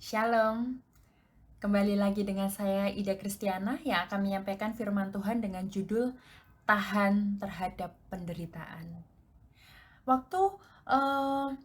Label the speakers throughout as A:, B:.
A: Shalom, kembali lagi dengan saya Ida Kristiana yang akan menyampaikan firman Tuhan dengan judul Tahan Terhadap Penderitaan. Waktu eh,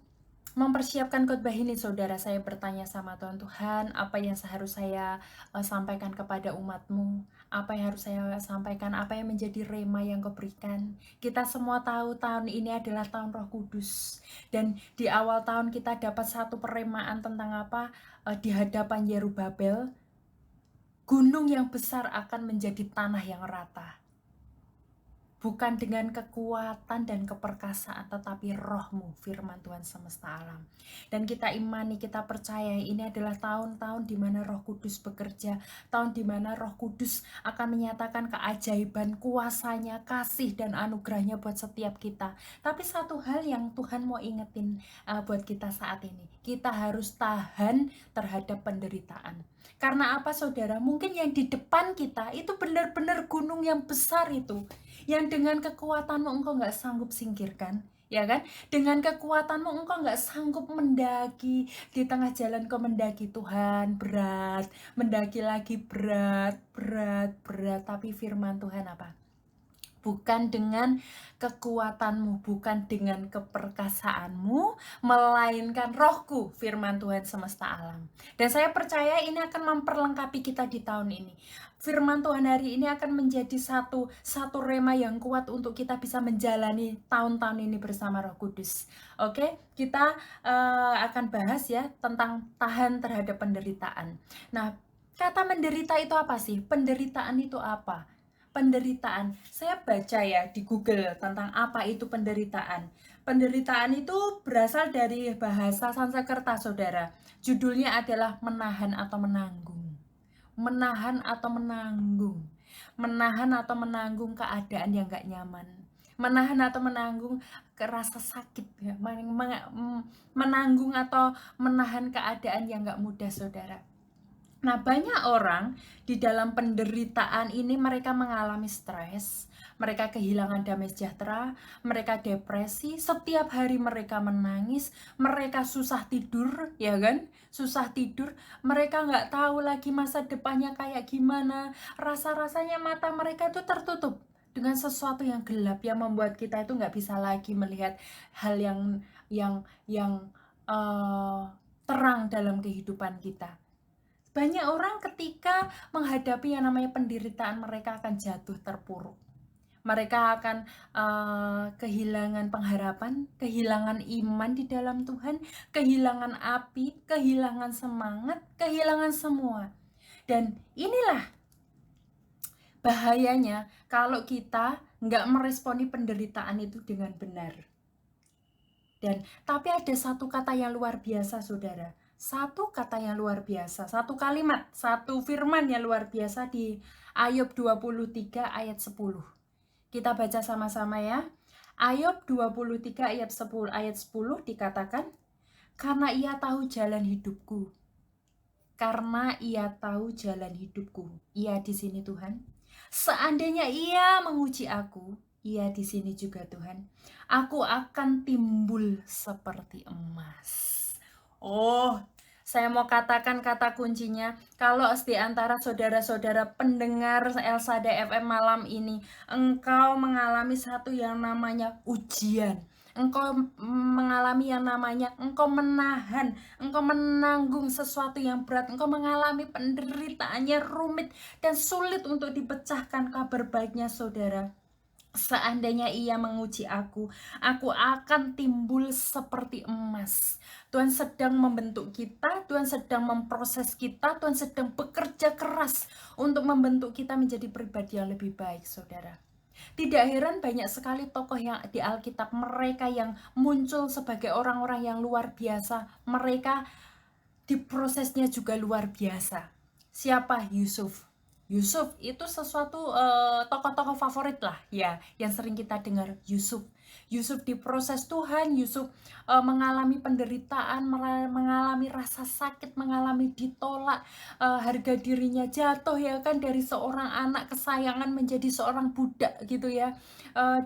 A: mempersiapkan khotbah ini, saudara, saya bertanya sama Tuhan, Tuhan, apa yang seharus saya sampaikan kepada umatmu? Apa yang harus saya sampaikan? Apa yang menjadi rema yang kau berikan? Kita semua tahu tahun ini adalah tahun Roh Kudus. Dan di awal tahun kita dapat satu peremaan tentang apa? Di hadapan Yerubabel, gunung yang besar akan menjadi tanah yang rata. Bukan dengan kekuatan dan keperkasaan, tetapi rohmu, firman Tuhan semesta alam. Dan kita imani, kita percaya ini adalah tahun-tahun di mana Roh Kudus bekerja, tahun di mana Roh Kudus akan menyatakan keajaiban, kuasanya, kasih, dan anugerahnya buat setiap kita. Tapi satu hal yang Tuhan mau ingetin buat kita saat ini, kita harus tahan terhadap penderitaan. Karena apa, saudara? Mungkin yang di depan kita itu benar-benar gunung yang besar itu, yang dengan kekuatanmu engkau nggak sanggup singkirkan, ya kan? Dengan kekuatanmu engkau nggak sanggup mendaki, di tengah jalan kau mendaki, Tuhan, berat, mendaki lagi berat, berat, berat. Tapi firman Tuhan apa? Bukan dengan kekuatanmu, bukan dengan keperkasaanmu, melainkan rohku, firman Tuhan semesta alam. Dan saya percaya ini akan memperlengkapi kita di tahun ini. Firman Tuhan hari ini akan menjadi satu rema yang kuat untuk kita bisa menjalani tahun-tahun ini bersama Roh Kudus. Oke, kita akan bahas ya tentang tahan terhadap penderitaan. Nah, kata menderita itu apa sih? Penderitaan itu apa? Penderitaan, saya baca ya di Google tentang apa itu penderitaan. Penderitaan itu berasal dari bahasa Sanskerta, saudara. Judulnya adalah menahan atau menanggung. Menahan atau menanggung. Menahan atau menanggung keadaan yang gak nyaman. Menahan atau menanggung rasa sakit, ya. Menanggung atau menahan keadaan yang gak mudah, saudara. Nah, banyak orang di dalam penderitaan ini mereka mengalami stres, mereka kehilangan damai sejahtera, mereka depresi, setiap hari mereka menangis, mereka susah tidur, ya kan? Susah tidur, mereka nggak tahu lagi masa depannya kayak gimana, rasa-rasanya mata mereka itu tertutup dengan sesuatu yang gelap yang membuat kita itu nggak bisa lagi melihat hal yang terang dalam kehidupan kita. Banyak orang ketika menghadapi yang namanya penderitaan, mereka akan jatuh terpuruk. Mereka akan kehilangan pengharapan, kehilangan iman di dalam Tuhan, kehilangan api, kehilangan semangat, kehilangan semua. Dan inilah bahayanya kalau kita nggak meresponi penderitaan itu dengan benar. Tapi ada satu kata yang luar biasa, saudara. Satu kata yang luar biasa, satu kalimat, satu firman yang luar biasa di Ayub 23 ayat 10. Kita baca sama-sama ya. Ayub 23 ayat 10 dikatakan, karena ia tahu jalan hidupku. Karena ia tahu jalan hidupku. Ia di sini, Tuhan. Seandainya ia menguji aku, ia di sini juga, Tuhan. Aku akan timbul seperti emas. Oh, saya mau katakan kata kuncinya, kalau di antara saudara-saudara pendengar Elsada FM malam ini, engkau mengalami satu yang namanya ujian, engkau mengalami yang namanya engkau menahan, engkau menanggung sesuatu yang berat, engkau mengalami penderitaannya rumit dan sulit untuk dipecahkan, kabar baiknya, saudara. Seandainya ia menguji aku akan timbul seperti emas. Tuhan sedang membentuk kita, Tuhan sedang memproses kita, Tuhan sedang bekerja keras untuk membentuk kita menjadi pribadi yang lebih baik, saudara. Tidak heran banyak sekali tokoh yang di Alkitab, mereka yang muncul sebagai orang-orang yang luar biasa, mereka diprosesnya juga luar biasa. Siapa? Yusuf. Yusuf itu sesuatu tokoh-tokoh favorit lah ya, yang sering kita dengar. Yusuf diproses Tuhan, Yusuf mengalami penderitaan, mengalami rasa sakit, mengalami ditolak, harga dirinya jatuh ya kan, dari seorang anak kesayangan menjadi seorang budak gitu ya.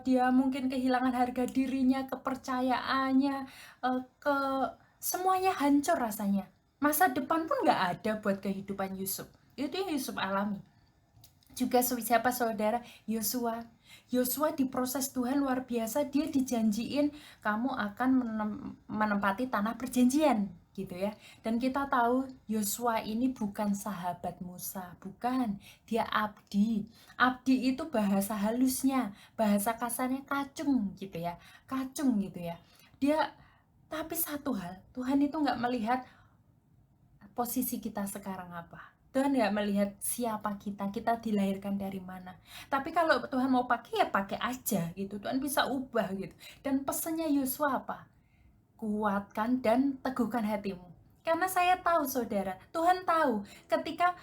A: Dia mungkin kehilangan harga dirinya, kepercayaannya, semuanya hancur rasanya. Masa depan pun nggak ada buat kehidupan Yusuf. Itu yang Yusuf alami. Juga siapa saudara? Yosua. Yosua diproses Tuhan luar biasa. Dia dijanjiin kamu akan menempati tanah perjanjian gitu ya. Dan kita tahu Yosua ini bukan sahabat Musa, bukan. Dia abdi. Abdi itu bahasa halusnya, bahasa kasarnya kacung gitu ya. Kacung gitu ya. Dia, tapi satu hal, Tuhan itu nggak melihat posisi kita sekarang apa. Tuhan nggak melihat siapa kita dilahirkan dari mana. Tapi kalau Tuhan mau pakai ya pakai aja gitu. Tuhan bisa ubah gitu. Dan pesannya Yosua apa? Kuatkan dan teguhkan hatimu. Karena saya tahu saudara, Tuhan tahu ketika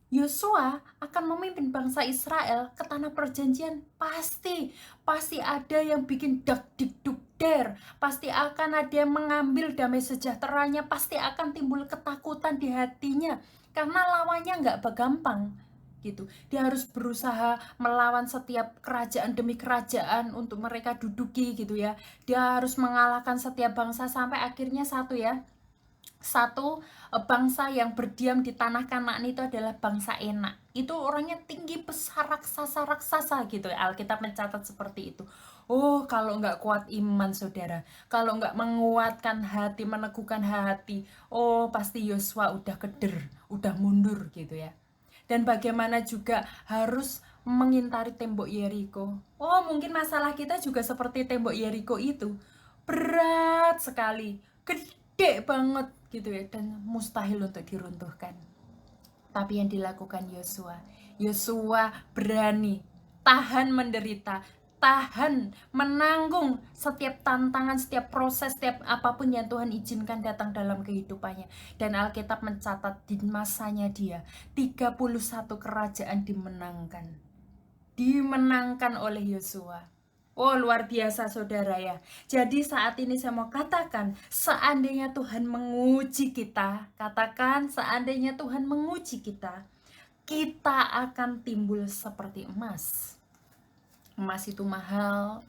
A: Yosua akan memimpin bangsa Israel ke tanah perjanjian, pasti ada yang bikin dak dikduk der, pasti akan ada yang mengambil damai sejahteranya, pasti akan timbul ketakutan di hatinya, karena lawannya nggak gampang gitu. Dia harus berusaha melawan setiap kerajaan demi kerajaan untuk mereka duduki gitu ya. Dia harus mengalahkan setiap bangsa sampai akhirnya satu bangsa yang berdiam di tanah Kanaan itu adalah bangsa Enak. Itu orangnya tinggi, besar, raksasa gitu. Alkitab mencatat seperti itu. Oh, kalau nggak kuat iman saudara, kalau nggak menguatkan hati, meneguhkan hati, oh pasti Yosua udah keder, udah mundur gitu ya. Dan bagaimana juga harus mengintari tembok Yeriko. Oh, mungkin masalah kita juga seperti tembok Yeriko itu. Berat sekali, gede banget gitu ya, dan mustahil untuk diruntuhkan. Tapi yang dilakukan Yosua berani tahan menderita, tahan menanggung setiap tantangan, setiap proses, setiap apapun yang Tuhan izinkan datang dalam kehidupannya. Dan Alkitab mencatat di masanya dia 31 kerajaan dimenangkan oleh Yosua. Oh, luar biasa saudara ya. Jadi saat ini saya mau katakan, seandainya Tuhan menguji kita, katakan seandainya Tuhan menguji kita, kita akan timbul seperti emas. Emas itu mahal.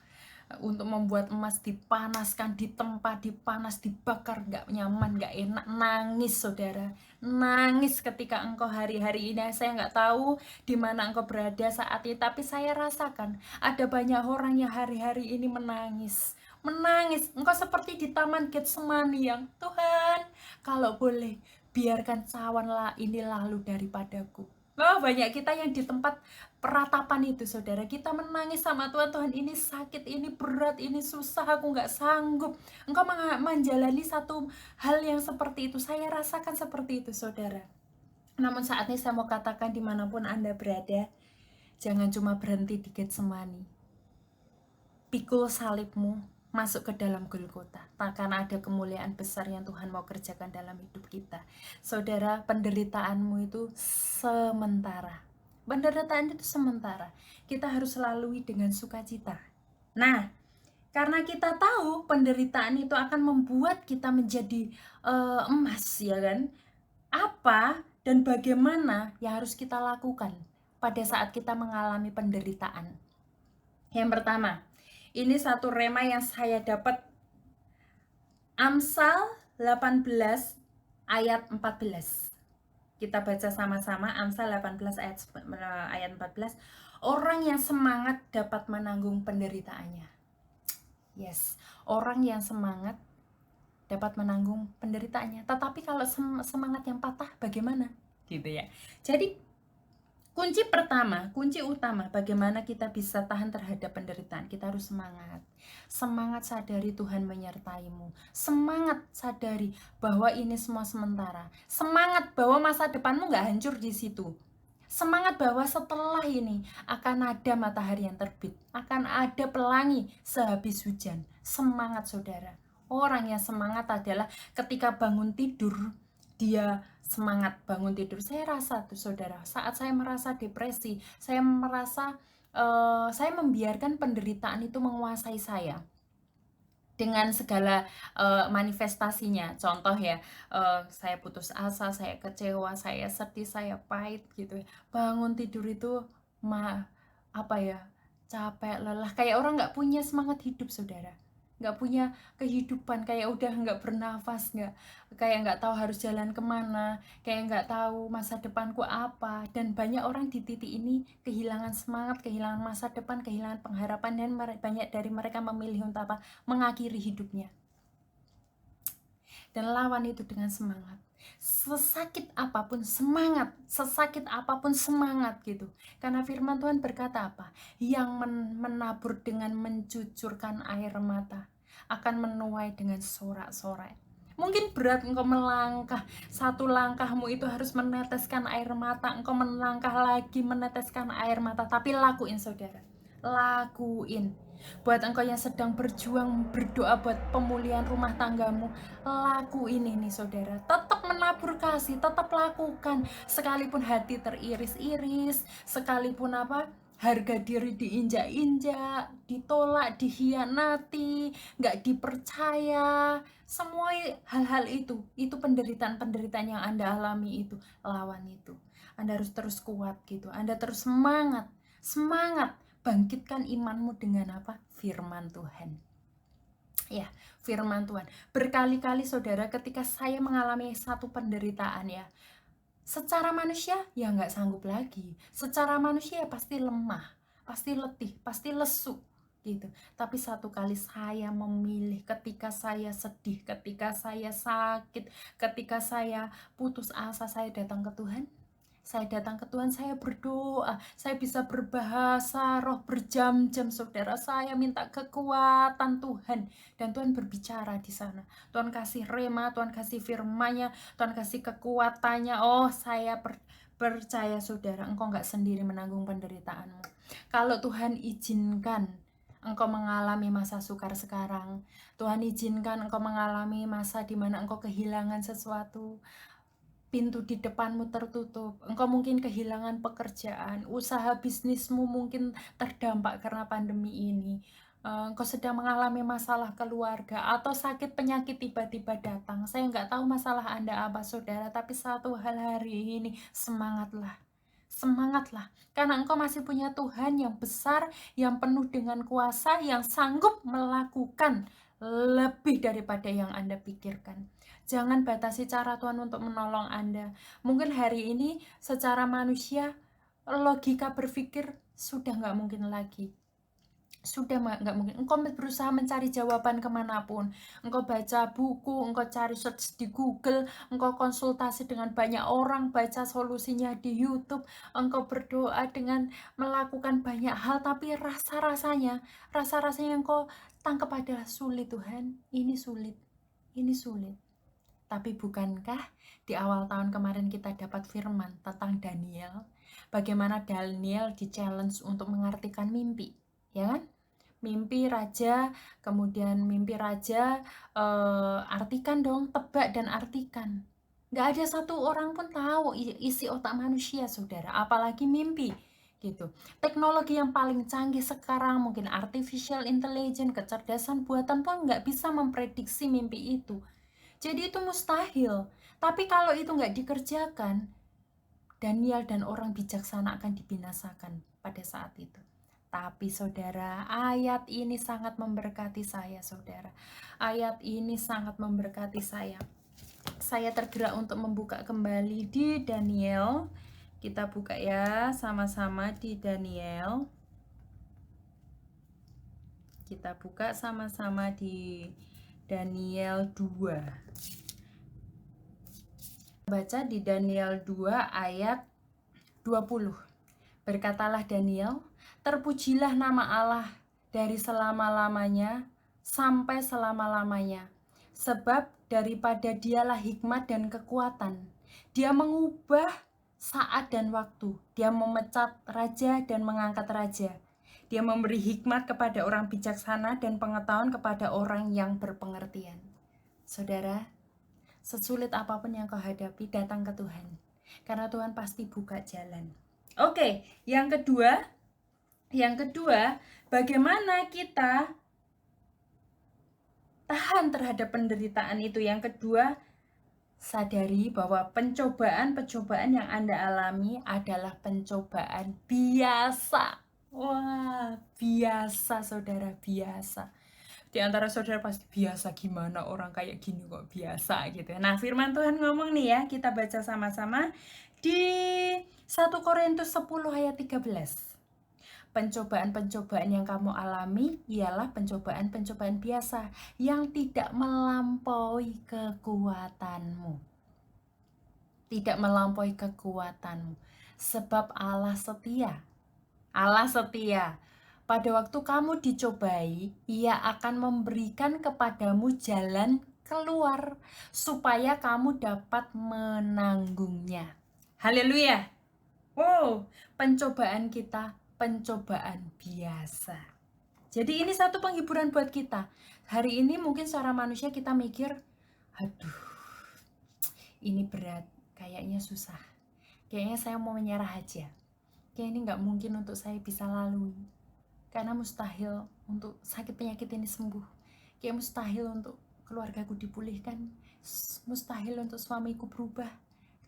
A: Untuk membuat emas dipanaskan, ditempa, dipanas, dibakar, gak nyaman, gak enak, nangis saudara, nangis ketika engkau hari-hari ini. Saya gak tahu di mana engkau berada saat ini, tapi saya rasakan ada banyak orang yang hari-hari ini menangis. Engkau seperti di taman Getsemani yang, Tuhan, kalau boleh biarkan cawan ini lalu daripadaku. Oh, banyak kita yang di tempat peratapan itu saudara, kita menangis sama Tuhan. Tuhan, ini sakit, ini berat, ini susah, aku gak sanggup. Engkau menjalani satu hal yang seperti itu. Saya rasakan seperti itu saudara. Namun saat ini saya mau katakan, dimanapun Anda berada, jangan cuma berhenti di Getsemani. Pikul salibmu, masuk ke dalam Golgota. Takkan ada kemuliaan besar yang Tuhan mau kerjakan dalam hidup kita. Saudara, penderitaanmu itu sementara. Penderitaan itu sementara. Kita harus lalui dengan sukacita. Nah, karena kita tahu penderitaan itu akan membuat kita menjadi emas, ya kan? Apa dan bagaimana yang harus kita lakukan pada saat kita mengalami penderitaan? Yang pertama, ini satu rema yang saya dapat, Amsal 18 ayat 14. Kita baca sama-sama Amsal 18 ayat 14. Orang yang semangat dapat menanggung penderitaannya. Yes, orang yang semangat dapat menanggung penderitaannya. Tetapi kalau semangat yang patah bagaimana? Gitu ya. Jadi kunci utama bagaimana kita bisa tahan terhadap penderitaan, kita harus semangat. Semangat sadari Tuhan menyertaimu. Semangat sadari bahwa ini semua sementara. Semangat bahwa masa depanmu gak hancur di situ. Semangat bahwa setelah ini akan ada matahari yang terbit, akan ada pelangi sehabis hujan. Semangat saudara. Orang yang semangat adalah ketika bangun tidur, dia semangat bangun tidur. Saya rasa tuh saudara, saat saya merasa depresi, saya merasa saya membiarkan penderitaan itu menguasai saya dengan segala manifestasinya. Contoh ya, saya putus asa, saya kecewa, saya sedih, saya pahit gitu. Bangun tidur itu capek, lelah, kayak orang nggak punya semangat hidup saudara. nggak punya kehidupan, kayak udah nggak bernafas, kayak nggak tahu harus jalan kemana, kayak nggak tahu masa depanku apa. Dan banyak orang di titik ini kehilangan semangat, kehilangan masa depan, kehilangan pengharapan, dan banyak dari mereka memilih untuk apa? Mengakhiri hidupnya. Dan lawan itu dengan semangat. Sesakit apapun semangat, sesakit apapun semangat gitu. Karena firman Tuhan berkata apa? Yang menabur dengan mencucurkan air mata akan menuai dengan sorak-sorai. Mungkin berat engkau melangkah, satu langkahmu itu harus meneteskan air mata, engkau melangkah lagi meneteskan air mata, tapi lakuin saudara, lakuin. Buat engkau yang sedang berjuang berdoa buat pemulihan rumah tanggamu, lakuin ini saudara. Tetap menabur kasih, tetap lakukan. Sekalipun hati teriris-iris, sekalipun apa, harga diri diinjak-injak, ditolak, dihianati, nggak dipercaya, semua hal-hal itu penderitaan-penderitaan yang Anda alami itu, lawan itu. Anda harus terus kuat gitu, Anda terus semangat, bangkitkan imanmu dengan apa? Firman Tuhan. Ya, firman Tuhan. Berkali-kali saudara, ketika saya mengalami satu penderitaan ya, secara manusia ya nggak sanggup lagi. Secara manusia pasti lemah, pasti letih, pasti lesu gitu. Tapi satu kali saya memilih, ketika saya sedih, ketika saya sakit, ketika saya putus asa, saya datang ke Tuhan. Saya datang ke Tuhan, saya berdoa, saya bisa berbahasa roh berjam-jam saudara. Saya minta kekuatan Tuhan, dan Tuhan berbicara di sana. Tuhan kasih rema, Tuhan kasih firman-Nya, Tuhan kasih kekuatannya. Oh, saya percaya saudara, engkau nggak sendiri menanggung penderitaanmu. Kalau Tuhan izinkan engkau mengalami masa sukar sekarang, Tuhan izinkan engkau mengalami masa di mana engkau kehilangan sesuatu, pintu di depanmu tertutup, engkau mungkin kehilangan pekerjaan, usaha bisnismu mungkin terdampak karena pandemi ini, engkau sedang mengalami masalah keluarga, atau sakit penyakit tiba-tiba datang. Saya nggak tahu masalah Anda apa saudara, tapi satu hal hari ini, semangatlah. Semangatlah, karena engkau masih punya Tuhan yang besar, yang penuh dengan kuasa, yang sanggup melakukan lebih daripada yang Anda pikirkan. Jangan batasi cara Tuhan untuk menolong Anda. Mungkin hari ini secara manusia, logika berpikir sudah nggak mungkin lagi. Sudah nggak mungkin. Engkau berusaha mencari jawaban kemanapun. Engkau baca buku, engkau cari search di Google, engkau konsultasi dengan banyak orang, baca solusinya di YouTube, engkau berdoa dengan melakukan banyak hal, tapi rasa-rasanya engkau tangkap adalah sulit Tuhan. Ini sulit, ini sulit. Tapi bukankah di awal tahun kemarin kita dapat firman tentang Daniel? Bagaimana Daniel di-challenge untuk mengartikan mimpi, ya kan? Mimpi raja, kemudian mimpi raja, artikan dong, tebak dan artikan. Nggak ada satu orang pun tahu isi otak manusia, saudara, apalagi mimpi gitu. Teknologi yang paling canggih sekarang, mungkin artificial intelligence, kecerdasan buatan pun nggak bisa memprediksi mimpi itu. Jadi itu mustahil. Tapi kalau itu nggak dikerjakan, Daniel dan orang bijaksana akan dibinasakan pada saat itu. Tapi saudara, ayat ini sangat memberkati saya, saudara. Ayat ini sangat memberkati saya. Saya tergerak untuk membuka kembali di Daniel. Kita buka ya, sama-sama di Daniel. Kita buka sama-sama di Daniel 2. Baca di Daniel 2 ayat 20. Berkatalah Daniel, terpujilah nama Allah dari selama-lamanya sampai selama-lamanya, sebab daripada dialah hikmat dan kekuatan. Dia mengubah saat dan waktu, dia memecat raja dan mengangkat raja. Dia memberi hikmat kepada orang bijaksana dan pengetahuan kepada orang yang berpengertian. Saudara, sesulit apapun yang kau hadapi, datang ke Tuhan. Karena Tuhan pasti buka jalan. Oke, yang kedua, bagaimana kita tahan terhadap penderitaan itu? Yang kedua, sadari bahwa pencobaan yang Anda alami adalah pencobaan biasa. Wah, biasa saudara, biasa. Di antara saudara pasti biasa, gimana orang kayak gini kok biasa gitu. Nah, firman Tuhan ngomong nih ya, kita baca sama-sama di 1 Korintus 10 ayat 13. Pencobaan-pencobaan yang kamu alami ialah pencobaan-pencobaan biasa yang tidak melampaui kekuatanmu. Tidak melampaui kekuatanmu. Sebab Allah setia. Allah setia. Pada waktu kamu dicobai, Ia akan memberikan kepadamu jalan keluar supaya kamu dapat menanggungnya. Haleluya. Wow, pencobaan kita pencobaan biasa. Jadi ini satu penghiburan buat kita. Hari ini mungkin secara manusia kita mikir, aduh, ini berat, kayaknya susah. Kayaknya saya mau menyerah aja. Kayak ini nggak mungkin untuk saya bisa lalui. Karena mustahil untuk sakit penyakit ini sembuh. Kayak mustahil untuk keluargaku dipulihkan. Mustahil untuk suamiku berubah.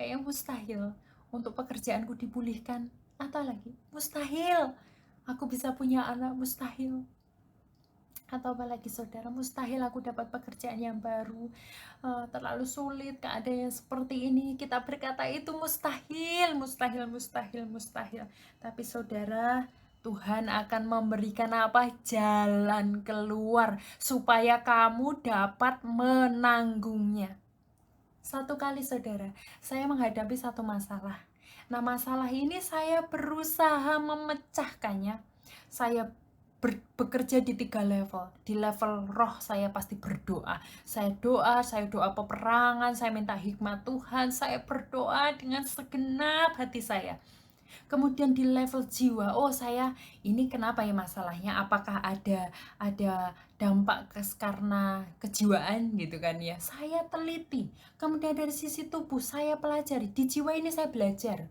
A: Kayaknya mustahil untuk pekerjaanku dipulihkan. Atau lagi, mustahil aku bisa punya anak, mustahil. Atau apalagi saudara, mustahil aku dapat pekerjaan yang baru, terlalu sulit keadaan yang seperti ini. Kita berkata itu mustahil, mustahil, mustahil, mustahil. Tapi saudara, Tuhan akan memberikan apa? Jalan keluar supaya kamu dapat menanggungnya. Satu kali saudara, saya menghadapi satu masalah. Nah, masalah ini saya berusaha memecahkannya. Saya bekerja di 3 level. Di level roh saya pasti berdoa. Saya doa peperangan, saya minta hikmat Tuhan, saya berdoa dengan segenap hati saya. Kemudian di level jiwa, oh saya ini kenapa ya masalahnya? Apakah ada dampak karena kejiwaan gitu kan ya? Saya teliti. Kemudian dari sisi tubuh saya pelajari. Di jiwa ini saya belajar.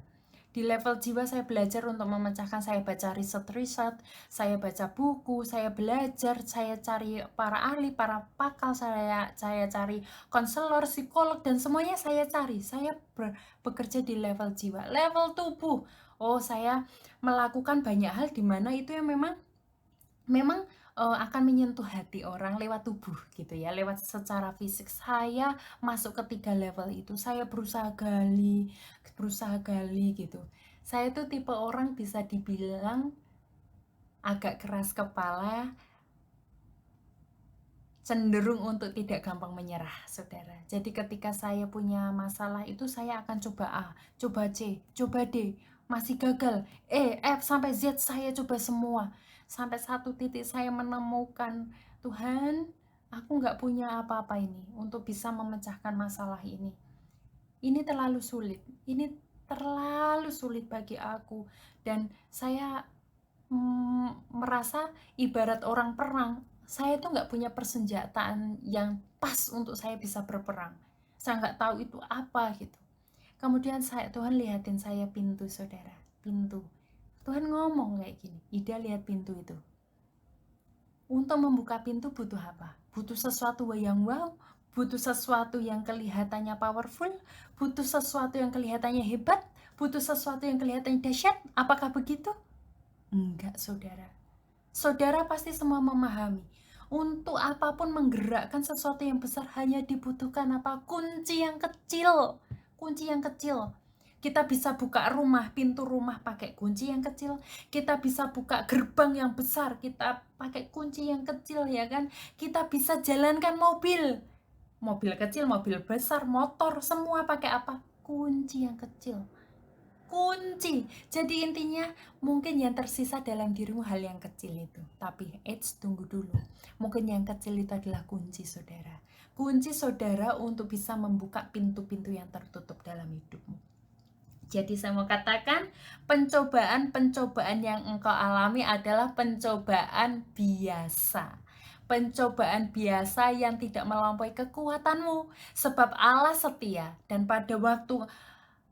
A: Di level jiwa saya belajar untuk memecahkan, saya baca riset, saya baca buku, saya belajar, saya cari para ahli, para pakar, saya cari konselor, psikolog, dan semuanya saya cari. Saya bekerja di level jiwa. Level tubuh, oh saya melakukan banyak hal di mana itu yang memang akan menyentuh hati orang lewat tubuh gitu ya, lewat secara fisik. Saya masuk ke 3 level itu, saya berusaha gali gitu. Saya tuh tipe orang bisa dibilang agak keras kepala, cenderung untuk tidak gampang menyerah, saudara. Jadi ketika saya punya masalah itu, saya akan coba A, coba C, coba D, masih gagal, E, F, sampai Z saya coba semua. Sampai satu titik saya menemukan, Tuhan, aku nggak punya apa-apa ini untuk bisa memecahkan masalah ini. Ini terlalu sulit bagi aku. Dan saya merasa ibarat orang perang. Saya tuh nggak punya persenjataan yang pas untuk saya bisa berperang. Saya nggak tahu itu apa gitu. Kemudian Tuhan lihatin saya pintu, saudara. Pintu. Tuhan ngomong kayak gini, Ida lihat pintu itu. Untuk membuka pintu butuh apa? Butuh sesuatu yang wow, butuh sesuatu yang kelihatannya powerful, butuh sesuatu yang kelihatannya hebat, butuh sesuatu yang kelihatannya dahsyat. Apakah begitu? Enggak, saudara. Saudara pasti semua memahami. Untuk apapun menggerakkan sesuatu yang besar hanya dibutuhkan apa? Kunci yang kecil. Kunci yang kecil. Kita bisa buka rumah, pintu rumah pakai kunci yang kecil. Kita bisa buka gerbang yang besar, kita pakai kunci yang kecil, ya kan? Kita bisa jalankan mobil. Mobil kecil, mobil besar, motor, semua pakai apa? Kunci yang kecil. Kunci. Jadi intinya mungkin yang tersisa dalam dirimu hal yang kecil itu. Tapi tunggu dulu. Mungkin yang kecil itu adalah kunci, saudara. Kunci saudara untuk bisa membuka pintu-pintu yang tertutup dalam hidupmu. Jadi saya mau katakan, pencobaan-pencobaan yang engkau alami adalah pencobaan biasa. Pencobaan biasa yang tidak melampaui kekuatanmu. Sebab Allah setia, dan pada waktu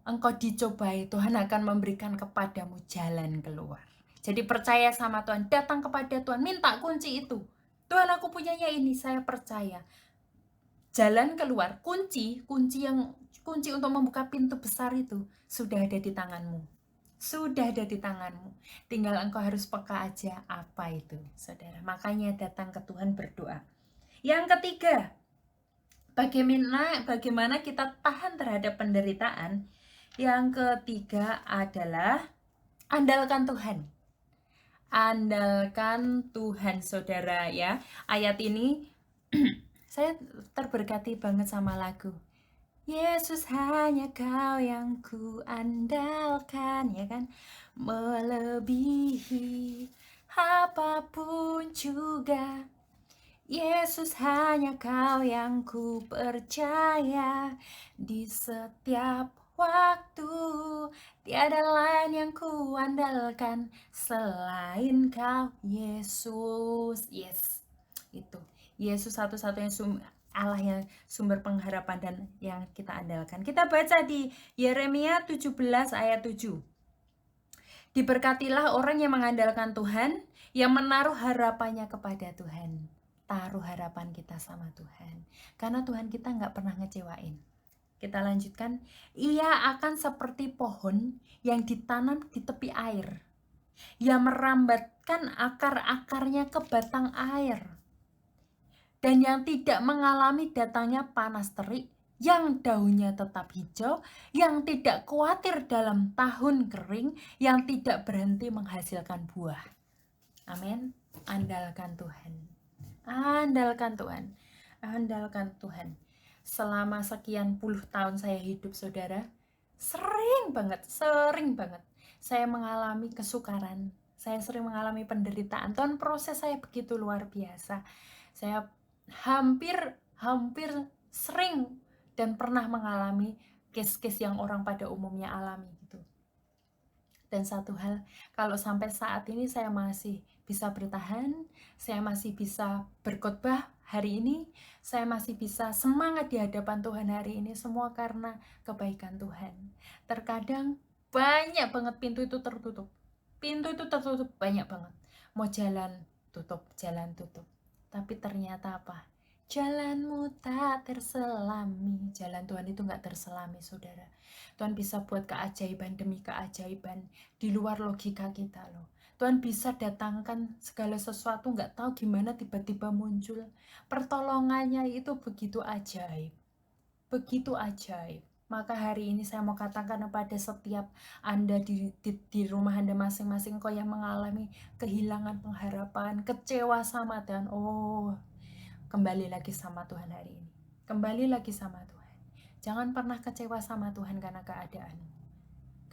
A: engkau dicobai, Tuhan akan memberikan kepadamu jalan keluar. Jadi percaya sama Tuhan, datang kepada Tuhan, minta kunci itu. Tuhan, aku punyanya ini, saya percaya. Jalan keluar, kunci untuk membuka pintu besar itu sudah ada di tanganmu. Sudah ada di tanganmu. Tinggal engkau harus peka aja apa itu, saudara. Makanya datang ke Tuhan berdoa. Yang ketiga, bagaimana kita tahan terhadap penderitaan? Yang ketiga adalah andalkan Tuhan. Andalkan Tuhan, saudara ya. Ayat ini saya terberkati banget sama lagu. Yesus hanya Kau yang ku andalkan, ya kan? Melebihi apapun juga. Yesus hanya Kau yang ku percaya di setiap waktu. Tiada lain yang ku andalkan selain Kau, Yesus. Yes, itu. Yesus satu-satunya Allah yang sumber pengharapan dan yang kita andalkan. Kita baca di Yeremia 17 ayat 7. Diberkatilah orang yang mengandalkan Tuhan, yang menaruh harapannya kepada Tuhan. Taruh harapan kita sama Tuhan, karena Tuhan kita nggak pernah ngecewain. Kita lanjutkan. Ia akan seperti pohon yang ditanam di tepi air, yang merambatkan akar-akarnya ke batang air, dan yang tidak mengalami datangnya panas terik, yang daunnya tetap hijau, yang tidak khawatir dalam tahun kering, yang tidak berhenti menghasilkan buah. Amin. Andalkan Tuhan. Andalkan Tuhan. Andalkan Tuhan. Selama sekian puluh tahun saya hidup, saudara, sering banget saya mengalami kesukaran. Saya sering mengalami penderitaan. Tuhan, proses saya begitu luar biasa. Saya hampir sering dan pernah mengalami case-case yang orang pada umumnya alami gitu. Dan satu hal, kalau sampai saat ini saya masih bisa bertahan, saya masih bisa berkhotbah hari ini, saya masih bisa semangat di hadapan Tuhan hari ini, semua karena kebaikan Tuhan. Terkadang banyak banget pintu itu tertutup. Pintu itu tertutup banyak banget. Mau jalan tutup. Tapi ternyata apa? Jalanmu tak terselami. Jalan Tuhan itu gak terselami, saudara. Tuhan bisa buat keajaiban demi keajaiban di luar logika kita loh. Tuhan bisa datangkan segala sesuatu, gak tahu gimana tiba-tiba muncul. Pertolongannya itu begitu ajaib. Begitu ajaib. Maka hari ini saya mau katakan kepada setiap Anda di rumah Anda masing-masing, kau yang mengalami kehilangan pengharapan, kecewa sama Tuhan. Oh, kembali lagi sama Tuhan hari ini. Kembali lagi sama Tuhan. Jangan pernah kecewa sama Tuhan karena keadaan.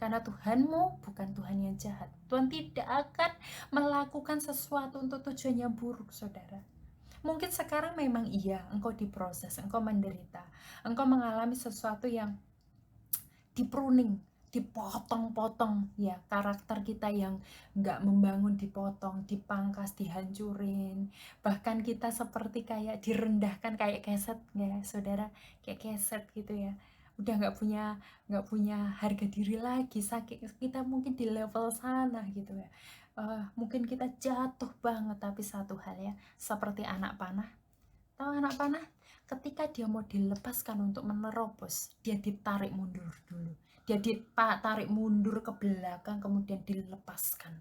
A: Karena Tuhanmu bukan Tuhan yang jahat. Tuhan tidak akan melakukan sesuatu untuk tujuan yang buruk, saudara. Mungkin sekarang memang iya, engkau diproses, engkau menderita, engkau mengalami sesuatu yang dipruning, dipotong-potong, ya, karakter kita yang nggak membangun dipotong, dipangkas, dihancurin, bahkan kita seperti kayak direndahkan kayak keset, ya saudara, kayak keset gitu ya, udah nggak punya harga diri lagi, sakit kita mungkin di level sana gitu ya. Mungkin kita jatuh banget, tapi satu hal ya, seperti anak panah. Tahu anak panah? Ketika dia mau dilepaskan untuk menerobos, dia ditarik mundur dulu. Dia ditarik mundur ke belakang, kemudian dilepaskan.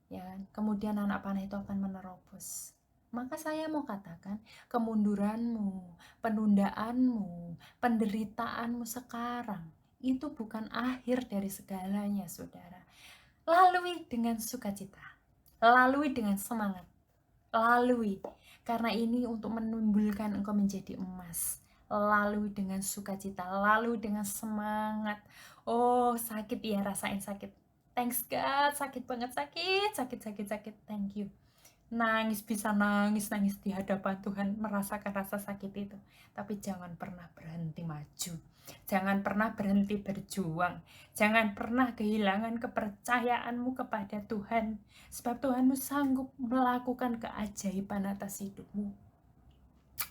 A: Ya, kemudian anak panah itu akan menerobos. Maka saya mau katakan, kemunduranmu, penundaanmu, penderitaanmu sekarang, itu bukan akhir dari segalanya, saudara. Lalui dengan sukacita, lalui dengan semangat, lalui, karena ini untuk menimbulkan engkau menjadi emas. Lalu dengan sukacita, lalu dengan semangat. Oh, sakit ya, rasain sakit. Thanks God, sakit banget, sakit. Thank you. Nangis, bisa nangis di hadapan Tuhan, merasakan rasa sakit itu. Tapi jangan pernah berhenti maju. Jangan pernah berhenti berjuang. Jangan pernah kehilangan kepercayaanmu kepada Tuhan. Sebab Tuhanmu sanggup melakukan keajaiban atas hidupmu.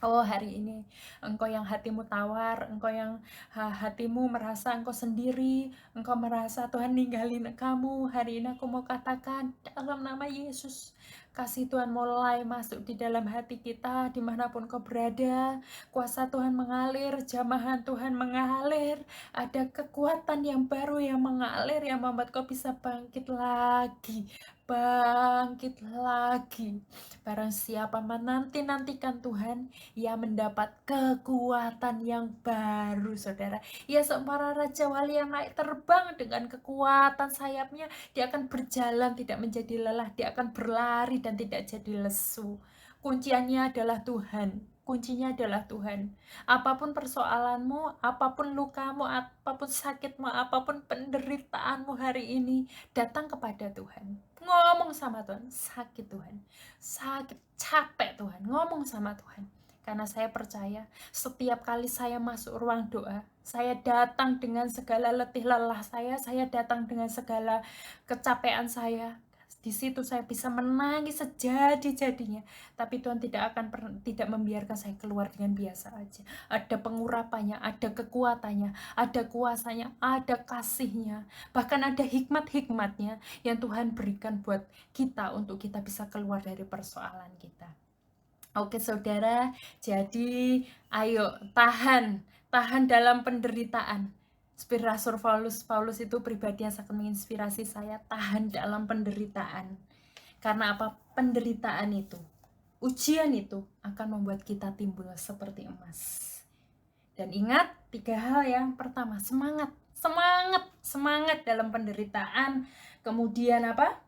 A: Oh, hari ini engkau yang hatimu tawar, engkau yang hatimu merasa engkau sendiri, engkau merasa Tuhan ninggalin kamu. Hari ini aku mau katakan dalam nama Yesus, Kasih Tuhan mulai masuk di dalam hati kita, dimanapun kau berada. Kuasa Tuhan mengalir, jamahan Tuhan mengalir. Ada kekuatan yang baru yang mengalir, yang membuat kau bisa bangkit lagi. Bangkit lagi. Barang siapa menanti-nantikan Tuhan, ia mendapat kekuatan yang baru, saudara. Ia seorang Raja Wali yang naik terbang dengan kekuatan sayapnya. Dia akan berjalan tidak menjadi lelah, dia akan berlari dan tidak jadi lesu. Kunciannya adalah Tuhan. Kuncinya adalah Tuhan. Apapun persoalanmu, apapun lukamu, apapun sakitmu, apapun penderitaanmu hari ini, datang kepada Tuhan. Ngomong sama Tuhan, sakit Tuhan, sakit, capek Tuhan, ngomong sama Tuhan. Karena saya percaya setiap kali saya masuk ruang doa, saya datang dengan segala letih lelah saya datang dengan segala kecapean saya. Di situ saya bisa menangis sejadi-jadinya. Tapi Tuhan tidak membiarkan saya keluar dengan biasa aja. Ada pengurapannya, ada kekuatannya, ada kuasanya, ada kasihnya. Bahkan ada hikmat-hikmatnya yang Tuhan berikan buat kita untuk kita bisa keluar dari persoalan kita. Oke saudara, jadi ayo tahan dalam penderitaan. Rasul Paulus itu pribadi yang sangat menginspirasi saya, tahan dalam penderitaan. Karena apa? Penderitaan itu, ujian itu akan membuat kita timbul seperti emas. Dan ingat 3 hal yang pertama, semangat dalam penderitaan. Kemudian apa?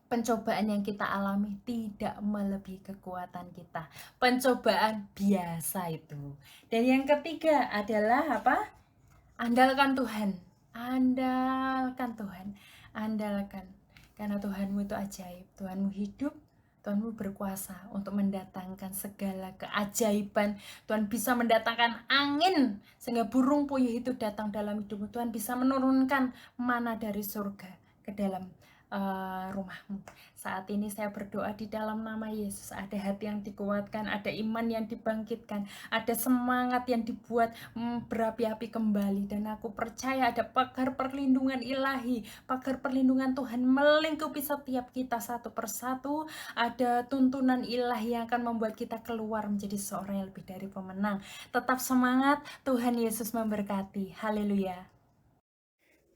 A: Pencobaan yang kita alami tidak melebihi kekuatan kita. Pencobaan biasa itu. Dan yang ketiga adalah apa? Andalkan Tuhan. Andalkan Tuhan. Andalkan. Karena Tuhanmu itu ajaib. Tuhanmu hidup. Tuhanmu berkuasa untuk mendatangkan segala keajaiban. Tuhan bisa mendatangkan angin sehingga burung puyuh itu datang dalam hidupmu. Tuhan bisa menurunkan mana dari surga ke dalam rumahmu. Saat ini saya berdoa di dalam nama Yesus. Ada hati yang dikuatkan, ada iman yang dibangkitkan, ada semangat yang dibuat berapi-api kembali. Dan aku percaya ada pagar perlindungan ilahi, pagar perlindungan Tuhan melingkupi setiap kita satu persatu. Ada tuntunan ilahi yang akan membuat kita keluar menjadi seorang yang lebih dari pemenang. Tetap semangat, Tuhan Yesus memberkati. Haleluya.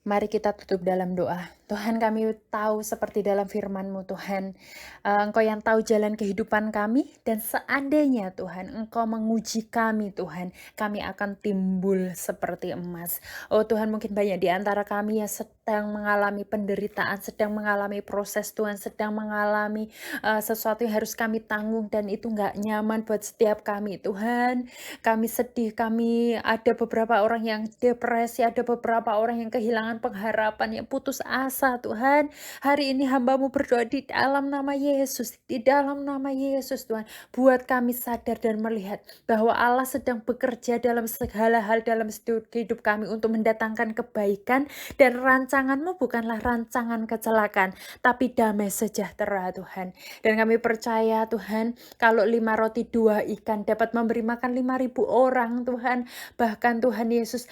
A: Mari kita tutup dalam doa. Tuhan, kami tahu seperti dalam firman-Mu Tuhan, Engkau yang tahu jalan kehidupan kami, dan seandainya Tuhan Engkau menguji kami Tuhan, kami akan timbul seperti emas. Oh Tuhan, mungkin banyak di antara kami yang sedang mengalami penderitaan, sedang mengalami proses Tuhan, sedang mengalami sesuatu yang harus kami tanggung, dan itu nggak nyaman buat setiap kami Tuhan. Kami sedih, kami ada beberapa orang yang depresi, ada beberapa orang yang kehilangan pengharapan, yang putus asa Tuhan. Hari ini hamba-Mu berdoa di dalam nama Yesus, di dalam nama Yesus Tuhan. Buat kami sadar dan melihat bahwa Allah sedang bekerja dalam segala hal dalam hidup kami untuk mendatangkan kebaikan, dan rancangan-Mu bukanlah rancangan kecelakaan, tapi damai sejahtera Tuhan. Dan kami percaya Tuhan, kalau 5 roti 2 ikan dapat memberi makan 5.000 orang Tuhan. Bahkan Tuhan Yesus,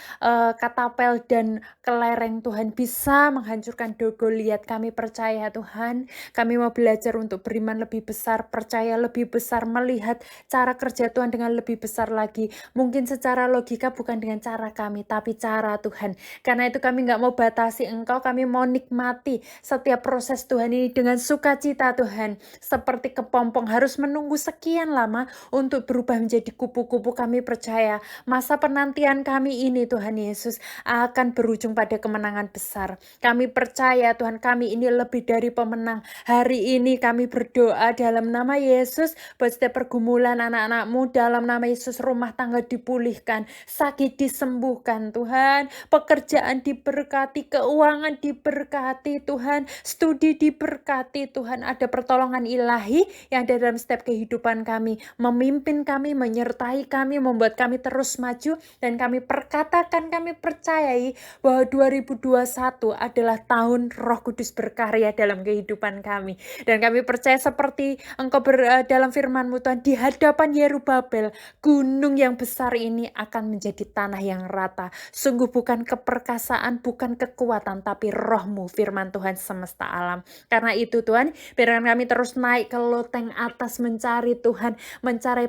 A: katapel dan kelereng Tuhan bisa menghancurkan Goliat. Kami percaya Tuhan, kami mau belajar untuk beriman lebih besar, percaya lebih besar, melihat cara kerja Tuhan dengan lebih besar lagi. Mungkin secara logika bukan dengan cara kami, tapi cara Tuhan. Karena itu kami nggak mau batasi Engkau, kami mau nikmati setiap proses Tuhan ini dengan sukacita Tuhan. Seperti kepompong harus menunggu sekian lama untuk berubah menjadi kupu-kupu. Kami percaya masa penantian kami ini Tuhan Yesus akan berujung pada kemenangan besar. Kami percaya Tuhan, kami ini lebih dari pemenang. Hari ini kami berdoa dalam nama Yesus buat setiap pergumulan anak-anak-Mu, dalam nama Yesus rumah tangga dipulihkan, sakit disembuhkan Tuhan, pekerjaan diberkati, keuangan diberkati Tuhan, studi diberkati Tuhan. Ada pertolongan ilahi yang ada dalam setiap kehidupan kami, memimpin kami, menyertai kami, membuat kami terus maju. Dan kami perkatakan, kami percayai bahwa 2021 adalah tahun Roh Kudus berkarya dalam kehidupan kami. Dan kami percaya seperti Engkau dalam firman-Mu Tuhan, di hadapan Yerubabel, gunung yang besar ini akan menjadi tanah yang rata. Sungguh bukan keperkasaan, bukan kekuatan, tapi Roh-Mu, firman Tuhan semesta alam. Karena itu Tuhan, biarkan kami terus naik ke loteng atas mencari Tuhan, mencari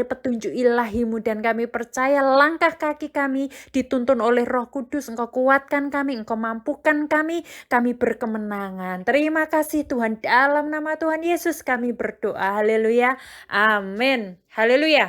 A: petunjuk ilahi-Mu, dan kami percaya langkah kaki kami dituntun oleh Roh Kudus. Engkau kuatkan kami, Engkau mampukan kami berkemenangan. Terima kasih Tuhan, dalam nama Tuhan Yesus kami berdoa. Haleluya, amin, haleluya.